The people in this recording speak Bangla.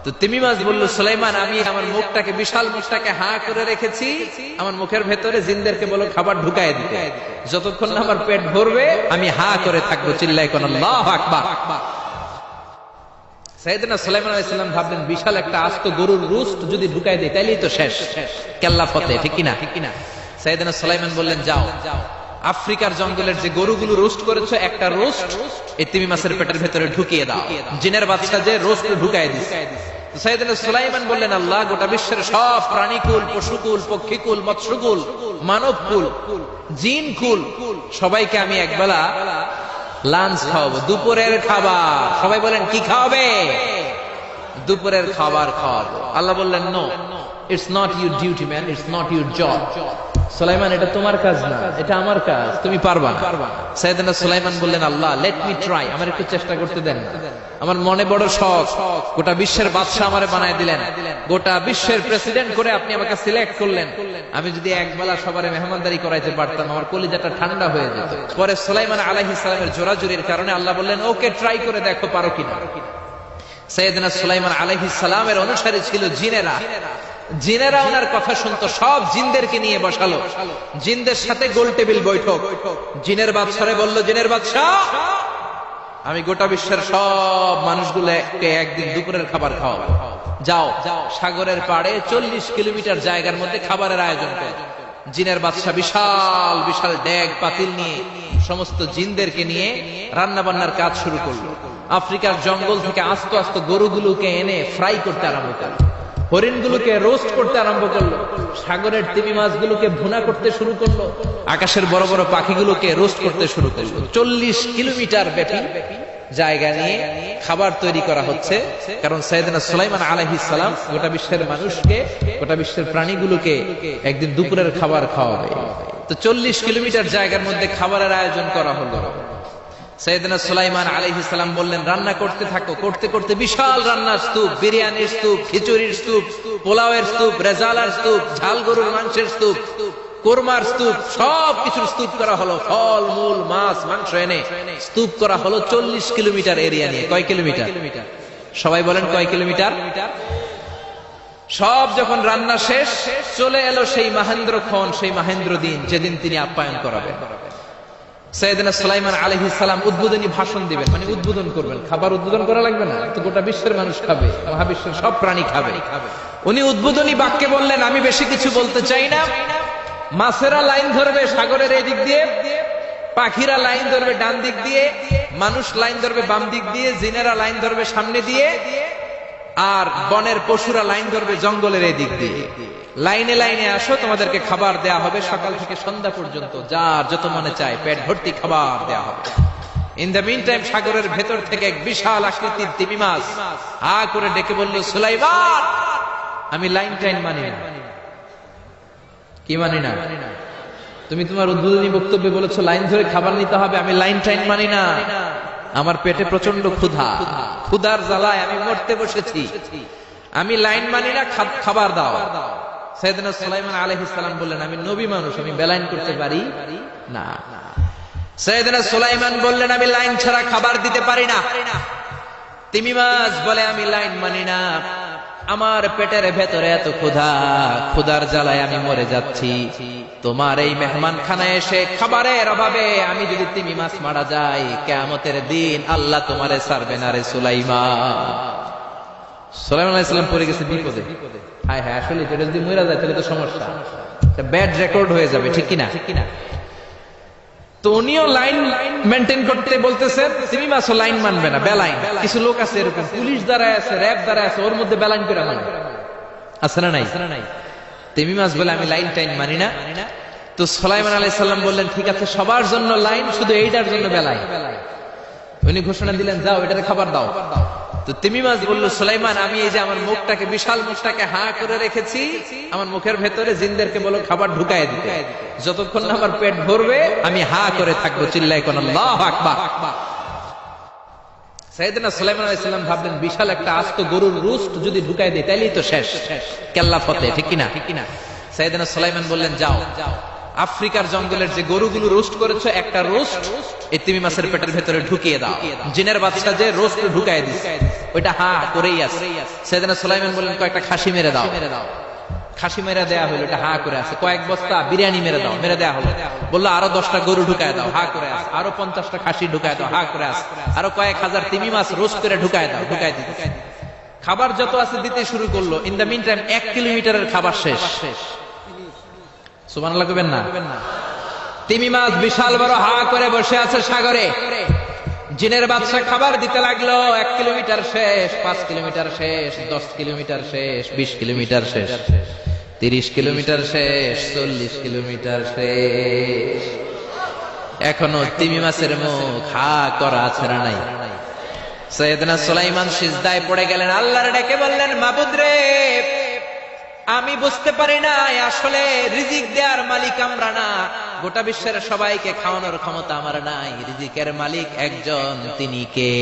তো তিমি মাছ বললো, সুলাইমান আমি আমার মুখটাকে, বিশাল মুখটাকে হা করে রেখেছি, আমার মুখের ভেতরে জিনদেরকে বলো খাবার ঢুকায় দিতে, যতক্ষণ না আমার পেট ভরবে আমি হা করে থাকবো। চিল্লায় কোন আল্লাহু আকবার। সাইয়েদনা সুলাইমান আলাইহিস সালাম ভাবলেন, বিশাল একটা আস্ত গরুর রোস্ট যদি ঢুকায় দেয় তাইলেই তো শেষ, কেল্লা ফতে, ঠিক কিনা? সাইয়েদনা সুলাইমান বললেন, যাও আফ্রিকার জঙ্গলের যে গরুগুলো রোস্ট করেছো, একটা রোস্ট এই তিমি মাছের পেটের ভেতরে ঢুকিয়ে দাও। জিনের বাদশা যে রোস্ট ঢুকায় দিছে। সাইয়েদনা সুলাইমান বললেন, আল্লাহ, গোটা বিশ্বের সব প্রাণীকুল, পশুকুল, পক্ষীকুল, মৎস্যকুল, মানবকুল, জিনকুল সবাইকে আমি একবেলা লাঞ্চ খাওয়াবো, দুপুরের খাবার। সবাই বলেন, কি খাওয়াবে? দুপুরের খাবার খাওয়াবো। আল্লাহ বললেন, no, it's not your duty man, it's not your job. সুলাইমান, এটা তোমার কাজ না, এটা আমার কাজ, তুমি পারবা না। সাইয়েদনা সুলাইমান বললেন, আল্লাহ, লেট মি ট্রাই, আমার একটু চেষ্টা করতে দেন না। আমার মনে বড় শখ, গোটা বিশ্বের বাদশা আমারে বানায় দিলেন, গোটা বিশ্বের প্রেসিডেন্ট করে আপনি আমাকে সিলেক্ট করলেন। আমি যদি একবেলা সবারে মেহমানদারি করাইতে পারতাম, আমার কলিজাটা ঠান্ডা হয়ে যেত। পরে সুলাইমান আলাইহিস সালামের জোরাজুরির কারণে আল্লাহ বললেন, ওকে, ট্রাই করে দেখো পারো কিনা। সাইয়েদনা সুলাইমান আলাইহিস সালামের অনুসারী ছিল জিনেরা। জিনেরা ওনার কথা শুনতো, সব জিনদেরকে নিয়ে বসালো, জিনদের সাথে গোল টেবিল বৈঠক। জিনের বাদশারে বলল, জিনের বাদশা, আমি গোটা বিশ্বের সব মানুষগুলোকে একদিন দুপুরের খাবার খাওয়াবো। যাও সাগরের পাড়ে 40 কিলোমিটার জায়গার মধ্যে খাবারের আয়োজন করো। জিনের বাদশা বিশাল বিশাল ডেগ পাতিল নিয়ে সমস্ত জিনদেরকে নিয়ে রান্না বান্নার কাজ শুরু করলো। আফ্রিকার জঙ্গল থেকে আস্ত আস্ত গরুগুলোকে এনে ফ্রাই করতে আরম্ভ করলো, হরিণগুলোকে রোস্ট করতে আরম্ভ করলো, সাগরের তিমি মাছগুলোকে ভুনা করতে শুরু করলো, আকাশের বড় বড় পাখিগুলোকে রোস্ট করতে শুরু করলো। 40 কিলোমিটার ব্যাপী জায়গা নিয়ে খাবার তৈরি করা হচ্ছে, কারণ সাইয়েদনা সুলাইমান আলাইহিস সালাম গোটা বিশ্বের মানুষকে, গোটা বিশ্বের প্রাণীগুলোকে একদিন দুপুরের খাবার খাওয়াবে। তো 40 কিলোমিটার জায়গার মধ্যে খাবারের আয়োজন করা হলো। সাইয়েদনা সুলাইমান আলাইহিস সালাম বললেন, রান্না করতে থাকো। করতে করতে বিশাল রান্নার স্তূপ, বিরিয়ানির স্তূপ, খিচুড়ির স্তূপ, পোলাওয়ের স্তূপ, রেজালার স্তূপ, ঝাল গরুর মাংসের স্তূপ, কোরমার স্তূপ, সব কিছুর স্তূপ করা হলো। ফল মূল মাছ মাংস এনে স্তূপ করা হলো 40 কিলোমিটার এরিয়া নিয়ে। কয় কিলোমিটার? সবাই বলেন, কয় কিলোমিটার? সব যখন রান্না শেষ, চলে এলো সেই মহেন্দ্রক্ষণ, সেই মহেন্দ্র দিন, যেদিন তিনি আপ্যায়ন করাবেন। সাইয়েদনা সুলাইমান আলাইহিস সালাম উদ্বোধনী ভাষণ দিবেন, মানে উদ্বোধন করবেন। খাবার উদ্বোধন করা লাগবে না, তো গোটা বিশ্বের মানুষ খাবে, মহাবিশ্বের সব প্রাণী খাবে। উনি উদ্বোধনী বাক্যে বললেন, আমি বেশি কিছু বলতে চাই না। মাছেরা লাইন ধরবে সাগরের এই দিক দিয়ে, পাখিরা লাইন ধরবে ডান দিক দিয়ে, মানুষ লাইন ধরবে বাম দিক দিয়ে, জিনেরা লাইন ধরবে সামনে দিয়ে, আর বনের পশুরা লাইন ধরবে জঙ্গলের এই দিক দিয়ে। লাইনে লাইনে আসো, তোমাদেরকে খাবার দেয়া হবে সকাল থেকে সন্ধ্যা পর্যন্ত, যার যত মনে চায় পেট ভর্তি খাবার দেয়া হবে। ইন দ্য মিন টাইম সাগরের ভেতর থেকে এক বিশাল আকৃতির তিমি মাছ হা করে ডেকে বলল, সুলাইমান, আমি লাইন টাইন মানি না। কি মানি না? তুমি তোমার উদ্বোধনী বক্তব্যে বলেছো লাইন ধরে খাবার নিতে হবে, আমি লাইন টাইন মানি না। আমার পেটে প্রচন্ড ক্ষুধা, ক্ষুধার জ্বালায় আমি মরতে বসেছি, আমি লাইন মানি না, খাবার দাও। সাইয়েদনা সুলাইমান আলাইহিস সালাম বললেন, আমি নবী মানুষ, আমি বেলাইন করতে পারি না। সাইয়েদনা সুলাইমান বললেন, আমি লাইন ছাড়া খাবার দিতে পারি না। তিমি মাছ বলে, আমি লাইন মানি না, আমার পেটের ভেতরে এত ক্ষুধা, ক্ষুধার জ্বালায় আমি মরে যাচ্ছি। তোমার এই মেহমান খানায় এসে খাবারের অভাবে আমি যদি তিমি মাছ মারা যাই, কিয়ামতের দিন আল্লাহ তোমারে ছাড়বে না রে সুলাইমান। সুলাইমান আলাইহিস সালাম পড়ে গেছে বিপদে। হায় হায়, আসলে এটা যদি মরে যায় তাহলে তো সমস্যা, ব্যাড রেকর্ড হয়ে যাবে, ঠিক কিনা? তো উনিও লাইন মেনটেন করতে বলতেছেন, তিমি মাছও লাইন মানবে না, বেলাইন। কিছু লোক আছে এরকম, পুলিশ দাঁড়ায় আছে, র্যাব দাঁড়ায় আছে, ওর মধ্যে বেলাইন করে মানে, আছে না নাই? তিমি মাছ বলে, আমি লাইন টাইন মানি না। তো সুলাইমান আলাইহিস সালাম বললেন, ঠিক আছে, সবার জন্য লাইন, শুধু এইটার জন্য বেলাইন। উনি ঘোষণা দিলেন, যাও এটারে খাবার দাও। তো তিমি মাছ বলল, সুলাইমান, আমি এই যে আমার মুখটাকে, বিশাল মুখটাকে হা করে রেখেছি, আমার মুখের ভেতরে জিনদেরকে বলো খাবার ঢুকায় দিতে, যতক্ষণ না আমার পেট ভরবে আমি হা করে থাকবো। চিল্লায় কোন আল্লাহু আকবার। সাইয়েদনা সুলাইমান আলাইহিস সালাম ভাবলেন, বিশাল একটা আস্ত গরুর রোস্ট যদি ঢুকায় দেয় তাইলেই তো শেষ, কেল্লা ফতে, ঠিক কিনা? সাইয়েদনা সুলাইমান বললেন, যাও আফ্রিকার জঙ্গলের যে গরুগুলো রোস্ট করেছো, একটা রোস্ট এই তিমি মাছের পেটের ভেতরে ঢুকিয়ে দাও। জিনের বাদশা যে রোস্ট ঢুকায় দিছে। ওইটা হা করেই আছে। সাইয়েদনা সুলাইমান বললেন কয়েকটা খাসি মেরে দাও। খাসি মেরে দেয়া হলো, এটা হা করে আছে। কয়েক বস্তা বিরিয়ানি মেরে দাও, মেরে দেয়া হলো। বললো আরো 10টা গরু ঢুকায় দাও, হা করে আছে। আরো 50টা খাসি ঢুকায় দাও, হা করে আছে। আরো কয়েক হাজার তিমি মাছ রোস্ট করে ঢুকায় দাও, ঢুকায় দিতে খাবার যত আছে দিতে শুরু করলো। ইন দা মিন টাইম 1 কিলোমিটারের খাবার শেষ। সুবহানাল্লাহ কইবেন না? তিমি মাছ বিশাল বড় হা করে বসে আছে সাগরে। জিনের বাদশা খাবার দিতে লাগলো। 1 কিলোমিটার শেষ, 5 কিলোমিটার শেষ, 10 কিলোমিটার শেষ, 20 কিলোমিটার শেষ, 30 কিলোমিটার শেষ, 40 কিলোমিটার শেষ। এখনো তিমি মাছের মুখ হা করা আছে না নাই? সাইয়েদনা সুলাইমান সিজদায় পড়ে গেলেন, আল্লাহর ডেকে বললেন, মাবুদ রে, আমি বুঝতে পারি না আসলে রিজিক দেওয়ার মালিক আমরা না, গোটা বিশ্বের সবাইকে খাওয়ানোর ক্ষমতা আমার নাই, রিজিকের মালিক একজন, তিনি কে?